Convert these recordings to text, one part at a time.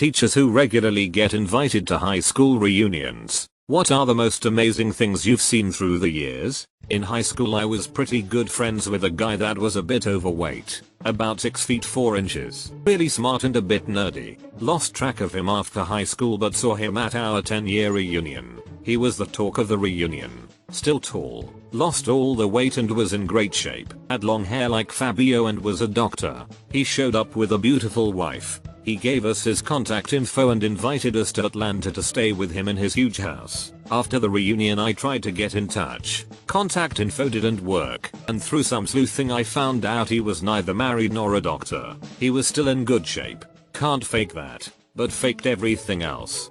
teachers who regularly get invited to high school reunions. What are the most amazing things you've seen through the years? In high school I was pretty good friends with a guy that was a bit overweight, about 6 feet 4 inches, really smart and a bit nerdy. Lost track of him after high school but saw him at our 10-year reunion. He was the talk of the reunion. Still tall, lost all the weight and was in great shape, had long hair like Fabio and was a doctor. He showed up with a beautiful wife. He gave us his contact info and invited us to Atlanta to stay with him in his huge house. After the reunion I tried to get in touch. Contact info didn't work, and through some sleuthing I found out he was neither married nor a doctor. He was still in good shape. Can't fake that, but faked everything else.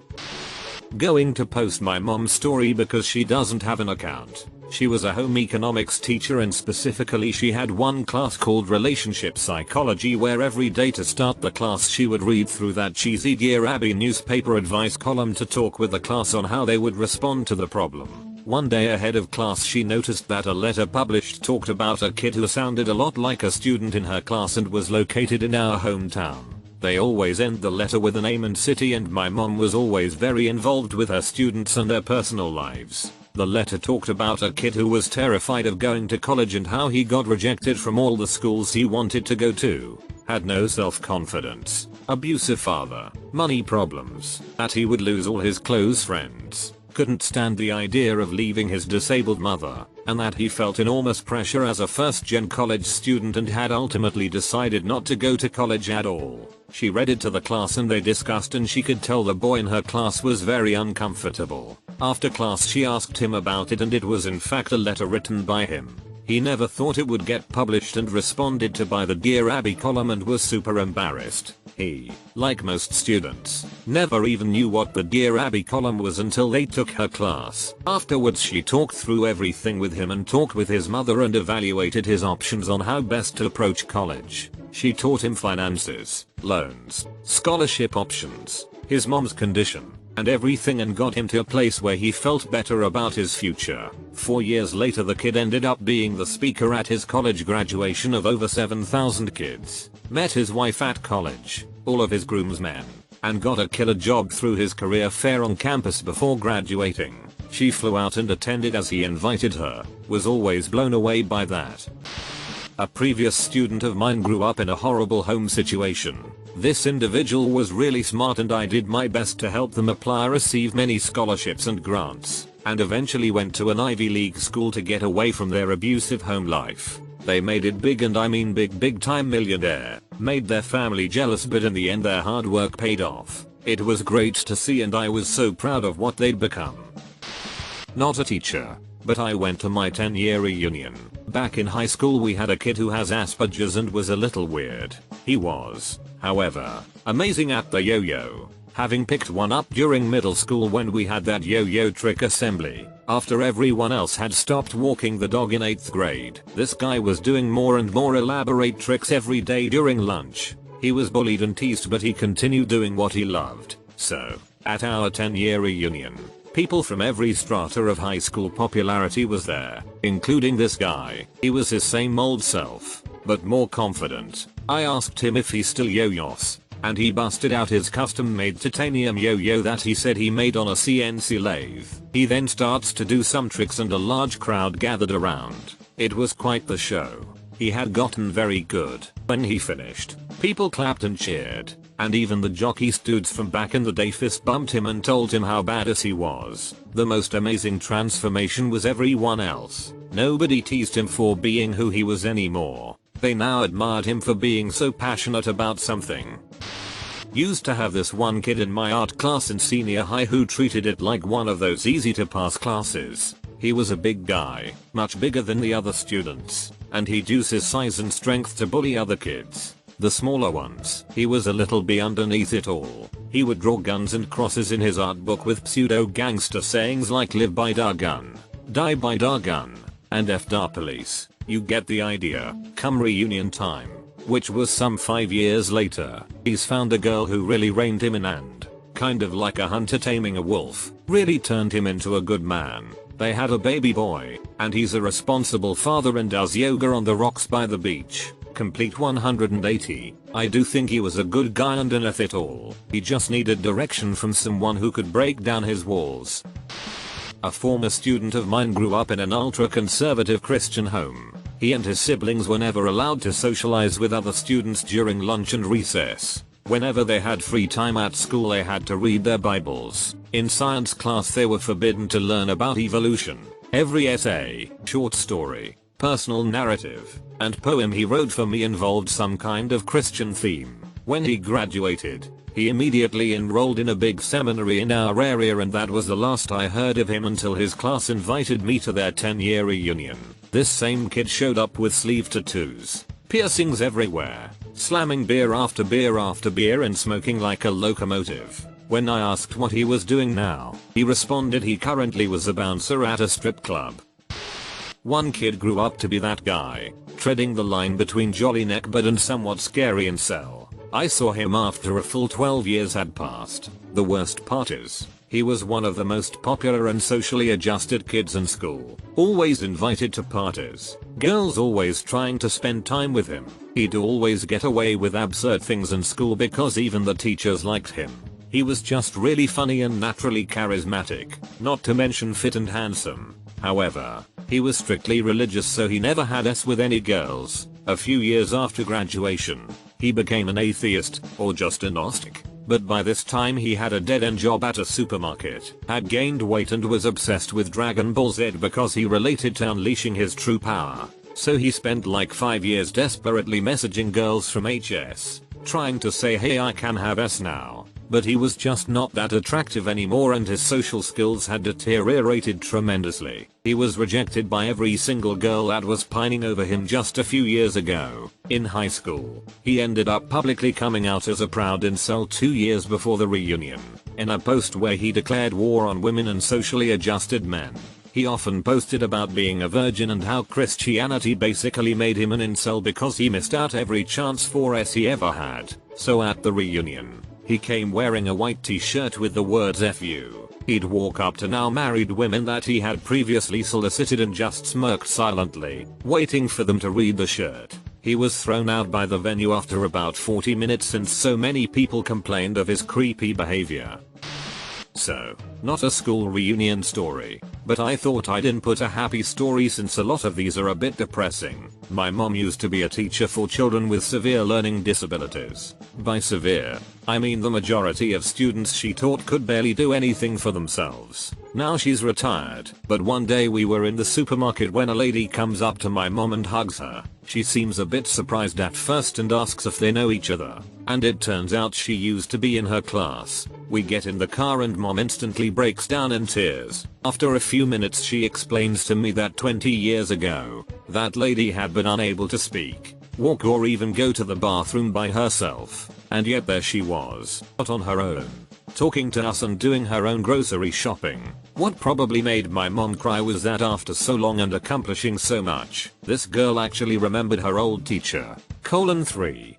Going to post my mom's story because she doesn't have an account. She was a home economics teacher and specifically she had one class called relationship psychology where every day to start the class she would read through that cheesy Dear Abby newspaper advice column to talk with the class on how they would respond to the problem. One day ahead of class she noticed that a letter published talked about a kid who sounded a lot like a student in her class and was located in our hometown. They always end the letter with a name and city and my mom was always very involved with her students and their personal lives. The letter talked about a kid who was terrified of going to college and how he got rejected from all the schools he wanted to go to, had no self-confidence, abusive father, money problems, that he would lose all his close friends, couldn't stand the idea of leaving his disabled mother, and that he felt enormous pressure as a first-gen college student and had ultimately decided not to go to college at all. She read it to the class and they discussed and she could tell the boy in her class was very uncomfortable. After class she asked him about it and it was in fact a letter written by him. He never thought it would get published and responded to by the Dear Abby column and was super embarrassed. He, like most students, never even knew what the Dear Abby column was until they took her class. Afterwards she talked through everything with him and talked with his mother and evaluated his options on how best to approach college. She taught him finances, loans, scholarship options, his mom's condition, and everything and got him to a place where he felt better about his future. 4 years later the kid ended up being the speaker at his college graduation of over 7,000 kids, met his wife at college, all of his groomsmen, and got a killer job through his career fair on campus before graduating. She flew out and attended as he invited her, was always blown away by that. A previous student of mine grew up in a horrible home situation. This individual was really smart and I did my best to help them apply, receive many scholarships and grants, and eventually went to an Ivy League school to get away from their abusive home life. They made it big and I mean big time millionaire, made their family jealous but in the end their hard work paid off. It was great to see and I was so proud of what they'd become. Not a teacher, but I went to my 10-year reunion. Back in high school we had a kid who has Asperger's and was a little weird. He was, however, amazing at the yo-yo, having picked one up during middle school when we had that yo-yo trick assembly, after everyone else had stopped walking the dog in 8th grade. This guy was doing more and more elaborate tricks every day during lunch. He was bullied and teased but he continued doing what he loved. So, at our 10-year reunion, people from every strata of high school popularity was there, including this guy. He was his same old self, but more confident. I asked him if he still yo-yos, and he busted out his custom-made titanium yo-yo that he said he made on a CNC lathe. He then starts to do some tricks and a large crowd gathered around. It was quite the show. He had gotten very good. When he finished, people clapped and cheered. And even the jockey dudes from back in the day fist bumped him and told him how badass he was. The most amazing transformation was everyone else. Nobody teased him for being who he was anymore. They now admired him for being so passionate about something. Used to have this one kid in my art class in senior high who treated it like one of those easy to pass classes. He was a big guy, much bigger than the other students, and he'd use his size and strength to bully other kids. The smaller ones. He was a little bit underneath it all. He would draw guns and crosses in his art book with pseudo gangster sayings like live by da gun, die by da gun, and F da police. You get the idea. Come reunion time, which was some 5 years later, he's found a girl who really reined him in and, kind of like a hunter taming a wolf, really turned him into a good man. They had a baby boy, and he's a responsible father and does yoga on the rocks by the beach. complete 180. I do think he was a good guy underneath it all. He just needed direction from someone who could break down his walls. A former student of mine grew up in an ultra-conservative Christian home. He and his siblings were never allowed to socialize with other students during lunch and recess. Whenever they had free time at school they had to read their Bibles. In science class they were forbidden to learn about evolution. Every essay, short story, personal narrative, and poem he wrote for me involved some kind of Christian theme. When he graduated, he immediately enrolled in a big seminary in our area, and that was the last I heard of him until his class invited me to their 10-year reunion. This same kid showed up with sleeve tattoos, piercings everywhere, slamming beer after beer after beer and smoking like a locomotive. When I asked what he was doing now, he responded he currently was a bouncer at a strip club. One kid grew up to be that guy, treading the line between jolly neckbeard and somewhat scary incel. I saw him after a full 12 years had passed. The worst part is, he was one of the most popular and socially adjusted kids in school. Always invited to parties. Girls always trying to spend time with him. He'd always get away with absurd things in school because even the teachers liked him. He was just really funny and naturally charismatic, not to mention fit and handsome. However, he was strictly religious, so he never had sex with any girls. A few years after graduation, he became an atheist, or just a Gnostic. But by this time he had a dead-end job at a supermarket, had gained weight and was obsessed with Dragon Ball Z because he related to unleashing his true power. So he spent like 5 years desperately messaging girls from HS, trying to say hey I can have S now. But he was just not that attractive anymore and his social skills had deteriorated tremendously. He was rejected by every single girl that was pining over him just a few years ago. In high school, he ended up publicly coming out as a proud incel 2 years before the reunion. In a post where he declared war on women and socially adjusted men. He often posted about being a virgin and how Christianity basically made him an incel because he missed out every chance for S he ever had. So at the reunion, he came wearing a white t-shirt with the words F you. He'd walk up to now married women that he had previously solicited and just smirked silently, waiting for them to read the shirt. He was thrown out by the venue after about 40 minutes since so many people complained of his creepy behavior. So, not a school reunion story, but I thought I'd input a happy story since a lot of these are a bit depressing. My mom used to be a teacher for children with severe learning disabilities. By severe, I mean the majority of students she taught could barely do anything for themselves. Now she's retired, but one day we were in the supermarket when a lady comes up to my mom and hugs her. She seems a bit surprised at first and asks if they know each other, and it turns out she used to be in her class. We get in the car and mom instantly breaks down in tears. After a few minutes she explains to me that 20 years ago, that lady had been unable to speak, walk or even go to the bathroom by herself, and yet there she was, out on her own, talking to us and doing her own grocery shopping. What probably made my mom cry was that after so long and accomplishing so much, this girl actually remembered her old teacher. 3.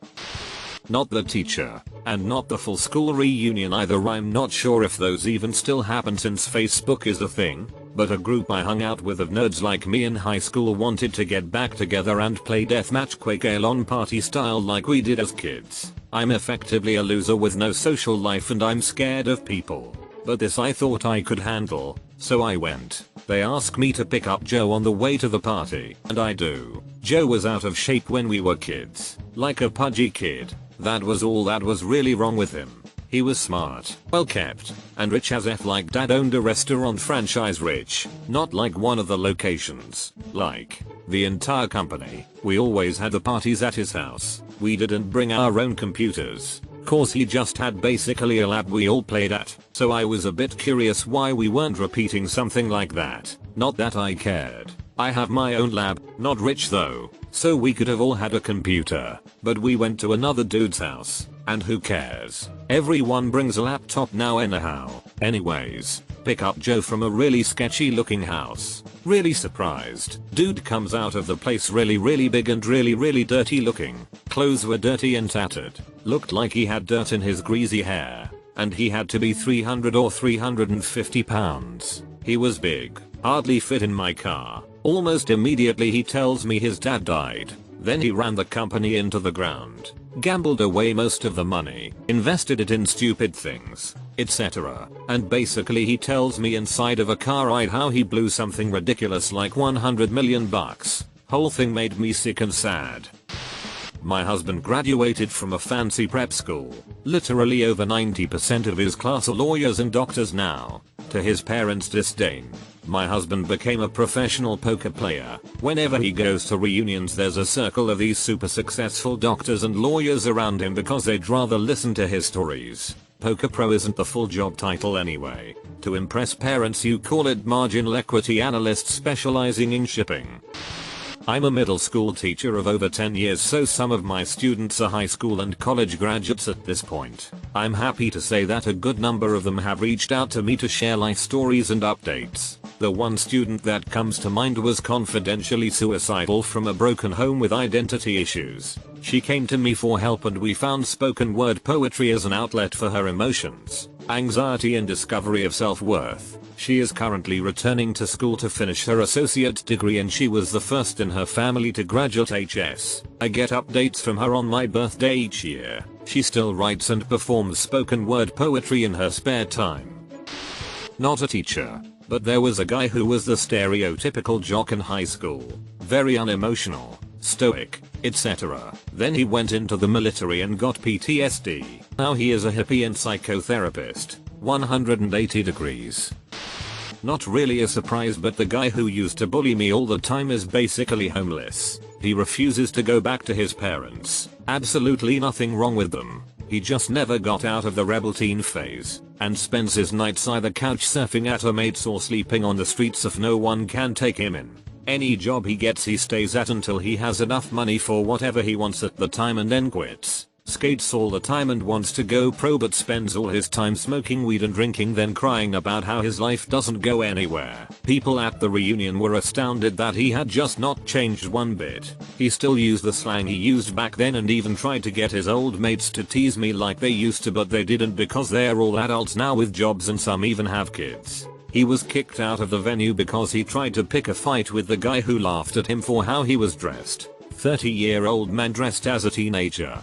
Not the teacher, and not the full school reunion either. I'm not sure if those even still happen since Facebook is a thing, but a group I hung out with of nerds like me in high school wanted to get back together and play deathmatch Quake Alon party style like we did as kids. I'm effectively a loser with no social life and I'm scared of people. But this I thought I could handle, so I went. They asked me to pick up Joe on the way to the party, and I do. Joe was out of shape when we were kids, like a pudgy kid. That was all that was really wrong with him. He was smart, well kept, and rich as F, like dad owned a restaurant franchise rich, not like one of the locations, like the entire company. We always had the parties at his house. We didn't bring our own computers. Cause he just had basically a lab we all played at, so I was a bit curious why we weren't repeating something like that. Not that I cared. I have my own lab, not rich though, so we could have all had a computer, but we went to another dude's house, and who cares? Everyone brings a laptop now anyhow. Anyways, pick up Joe from a really sketchy looking house. Really surprised. Dude comes out of the place really big and really dirty looking. Clothes were dirty and tattered. Looked like he had dirt in his greasy hair. And he had to be 300 or 350 pounds. He was big. Hardly fit in my car. Almost immediately he tells me his dad died. Then he ran the company into the ground, gambled away most of the money, invested it in stupid things, etc. And basically he tells me inside of a car ride how he blew something ridiculous like 100 million bucks. Whole thing made me sick and sad. My husband graduated from a fancy prep school. Literally over 90% of his class are lawyers and doctors now. To his parents' disdain, my husband became a professional poker player. Whenever he goes to reunions there's a circle of these super successful doctors and lawyers around him because they'd rather listen to his stories. Poker pro isn't the full job title anyway. To impress parents you call it marginal equity analyst specializing in shipping. I'm a middle school teacher of over 10 years, so some of my students are high school and college graduates at this point. I'm happy to say that a good number of them have reached out to me to share life stories and updates. The one student that comes to mind was confidentially suicidal from a broken home with identity issues. She came to me for help and we found spoken word poetry as an outlet for her emotions, anxiety and discovery of self-worth. She is currently returning to school to finish her associate degree and she was the first in her family to graduate HS. I get updates from her on my birthday each year. She still writes and performs spoken word poetry in her spare time. Not a teacher, but there was a guy who was the stereotypical jock in high school. Very unemotional, stoic, etc. Then he went into the military and got PTSD. Now he is a hippie and psychotherapist. 180 degrees. Not really a surprise, but the guy who used to bully me all the time is basically homeless. He refuses to go back to his parents. Absolutely nothing wrong with them. He just never got out of the rebel teen phase and spends his nights either couch surfing at her mates or sleeping on the streets if no one can take him in. Any job he gets he stays at until he has enough money for whatever he wants at the time and then quits. Skates all the time and wants to go pro but spends all his time smoking weed and drinking, then crying about how his life doesn't go anywhere. People at the reunion were astounded that he had just not changed one bit. He still used the slang he used back then and even tried to get his old mates to tease me like they used to, but they didn't because they're all adults now with jobs and some even have kids. He was kicked out of the venue because he tried to pick a fight with the guy who laughed at him for how he was dressed. 30-year-old man dressed as a teenager.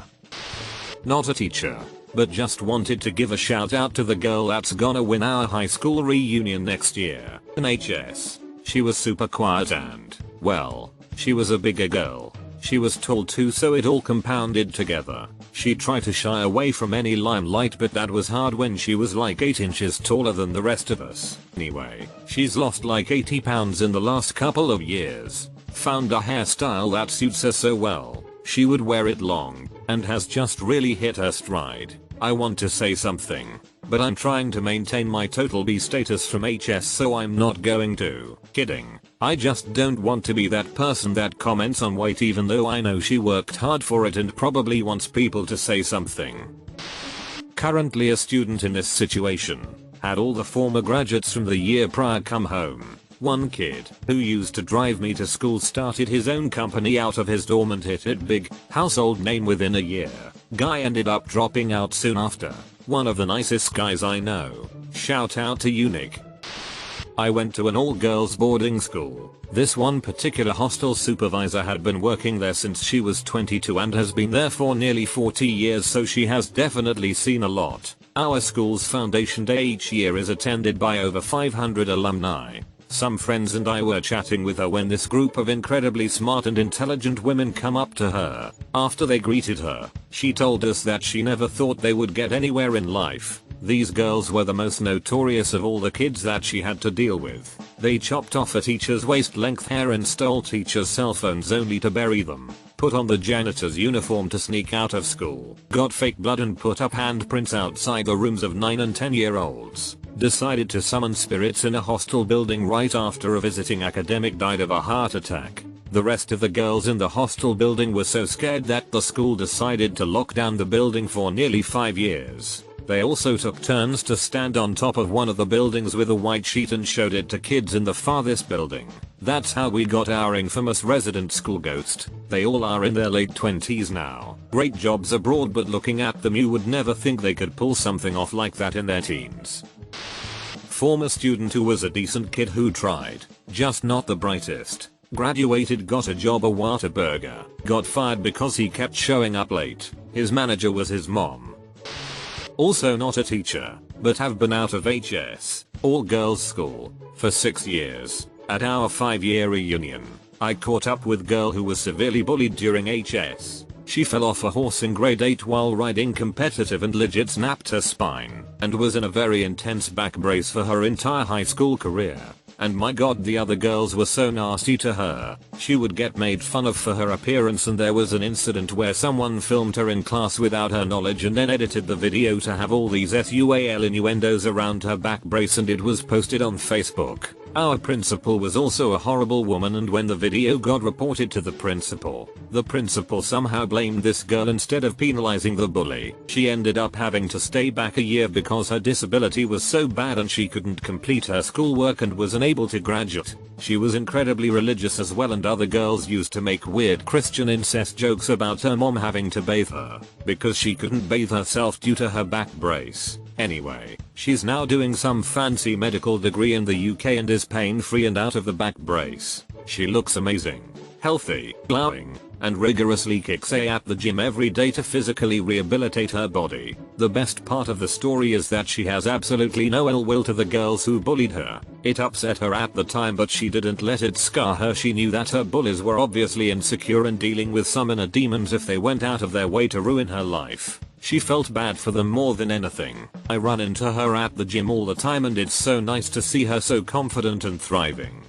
Not a teacher, but just wanted to give a shout out to the girl that's gonna win our high school reunion next year. An HS. She was super quiet and, well, she was a bigger girl. She was tall too, so it all compounded together. She tried to shy away from any limelight, but that was hard when she was like 8 inches taller than the rest of us. Anyway, she's lost like 80 pounds in the last couple of years. Found a hairstyle that suits her so well. She would wear it long, and has just really hit her stride. I want to say something, but I'm trying to maintain my total B status from HS, so I'm not going to. Kidding. I just don't want to be that person that comments on weight even though I know she worked hard for it and probably wants people to say something. Currently a student in this situation. Had all the former graduates from the year prior come home. One kid, who used to drive me to school, started his own company out of his dorm and hit it big, household name within a year. Guy ended up dropping out soon after. One of the nicest guys I know. Shout out to Unique. I went to an all-girls boarding school. This one particular hostel supervisor had been working there since she was 22 and has been there for nearly 40 years, so she has definitely seen a lot. Our school's foundation day each year is attended by over 500 alumni. Some friends and I were chatting with her when this group of incredibly smart and intelligent women come up to her. After they greeted her, she told us that she never thought they would get anywhere in life. These girls were the most notorious of all the kids that she had to deal with. They chopped off a teacher's waist-length hair and stole teachers' cell phones only to bury them. Put on the janitor's uniform to sneak out of school. Got fake blood and put up handprints outside the rooms of 9 and 10-year-olds. Decided to summon spirits in a hostel building right after a visiting academic died of a heart attack. The rest of the girls in the hostel building were so scared that the school decided to lock down the building for nearly 5 years. They also took turns to stand on top of one of the buildings with a white sheet and showed it to kids in the farthest building. That's how we got our infamous resident school ghost. They all are in their late 20s now. Great jobs abroad, but looking at them you would never think they could pull something off like that in their teens. Former student who was a decent kid who tried, just not the brightest. Graduated, got a job at Whataburger, got fired because he kept showing up late. His manager was his mom. Also not a teacher, but have been out of HS, all girls school, for 6 years. At our 5-year reunion, I caught up with girl who was severely bullied during HS. She fell off a horse in grade 8 while riding competitive and legit snapped her spine, and was in a very intense back brace for her entire high school career. And my god, the other girls were so nasty to her. She would get made fun of for her appearance, and there was an incident where someone filmed her in class without her knowledge and then edited the video to have all these SUAL innuendos around her back brace, and it was posted on Facebook. Our principal was also a horrible woman, and when the video got reported to the principal somehow blamed this girl instead of penalizing the bully. She ended up having to stay back a year because her disability was so bad and she couldn't complete her schoolwork and was unable to graduate. She was incredibly religious as well, and other girls used to make weird Christian incest jokes about her mom having to bathe her because she couldn't bathe herself due to her back brace. Anyway, she's now doing some fancy medical degree in the UK and is pain-free and out of the back brace. She looks amazing, healthy, glowing, and rigorously kicks at the gym every day to physically rehabilitate her body. The best part of the story is that she has absolutely no ill will to the girls who bullied her. It upset her at the time, but she didn't let it scar her. She knew that her bullies were obviously insecure and dealing with some inner demons if they went out of their way to ruin her life. She felt bad for them more than anything. I run into her at the gym all the time, and it's so nice to see her so confident and thriving.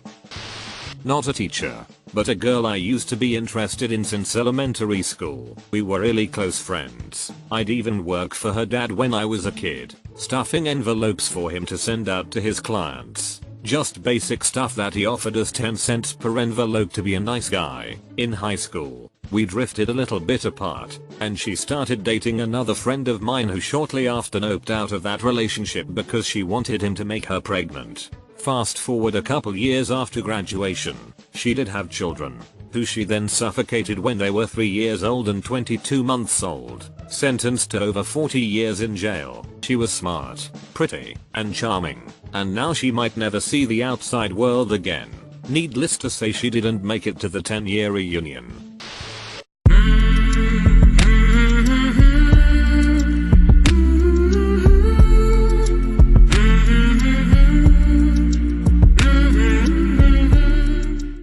Not a teacher, but a girl I used to be interested in since elementary school. We were really close friends. I'd even work for her dad when I was a kid, stuffing envelopes for him to send out to his clients. Just basic stuff that he offered us 10 cents per envelope to be a nice guy. In high school, we drifted a little bit apart, and she started dating another friend of mine who shortly after opted out of that relationship because she wanted him to make her pregnant. Fast forward a couple years after graduation, she did have children, who she then suffocated when they were 3 years old and 22 months old, sentenced to over 40 years in jail. She was smart, pretty, and charming, and now she might never see the outside world again. Needless to say, she didn't make it to the 10-year reunion.